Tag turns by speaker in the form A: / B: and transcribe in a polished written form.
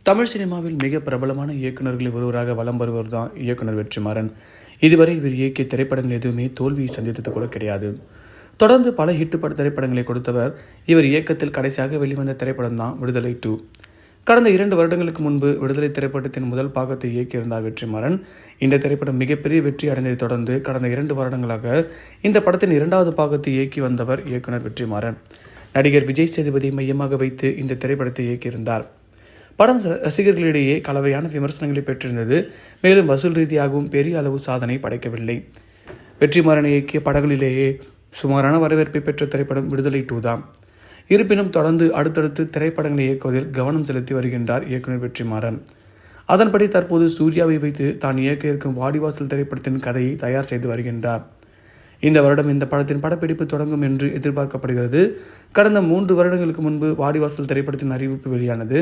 A: தமிழ் சினிமாவில் மிக பிரபலமான இயக்குநர்களில் ஒருவராக வலம் வருவர் தான் இயக்குனர் வெற்றிமாறன். இதுவரை இவர் இயக்கிய திரைப்படங்கள் எதுவுமே தோல்வியை சந்தித்தது கூட கிடையாது. தொடர்ந்து பல ஹிட் திரைப்படங்களை கொடுத்தவர். இவர் இயக்கத்தில் கடைசியாக வெளிவந்த திரைப்படம் தான் விடுதலை 2. கடந்த 2 வருடங்களுக்கு முன்பு விடுதலை திரைப்படத்தின் முதல் பாகத்தை இயக்கியிருந்தார் வெற்றிமாறன். இந்த திரைப்படம் மிகப்பெரிய வெற்றி அடைந்ததை தொடர்ந்து கடந்த 2 வருடங்களாக இந்த படத்தின் 2வது பாகத்தை இயக்கி வந்தவர் இயக்குனர் வெற்றிமாறன். நடிகர் விஜய் சேதுபதி மையமாக வைத்து இந்த திரைப்படத்தை இயக்கியிருந்தார். படம் ரசிகர்களிடையே கலவையான விமர்சனங்களை பெற்றிருந்தது. மேலும் வசூல் ரீதியாகவும் பெரிய அளவு சாதனை படைக்கவில்லை. வெற்றிமாறன் இயக்கிய படங்களிலேயே சுமாரான வரவேற்பை பெற்ற திரைப்படம் விடுதலை 2 தான். இருப்பினும் தொடர்ந்து அடுத்தடுத்து திரைப்படங்களை இயக்குவதில் கவனம் செலுத்தி வருகின்றார் இயக்குனர் வெற்றிமாறன். அதன்படி தற்போது சூர்யாவை வைத்து தான் இயக்க இருக்கும் வாடிவாசல் திரைப்படத்தின் கதையை தயார் செய்து வருகின்றார். இந்த வருடம் இந்த படத்தின் படப்பிடிப்பு தொடங்கும் என்று எதிர்பார்க்கப்படுகிறது. கடந்த 3 வருடங்களுக்கு முன்பு வாடிவாசல் திரைப்படத்தின் அறிவிப்பு வெளியானது.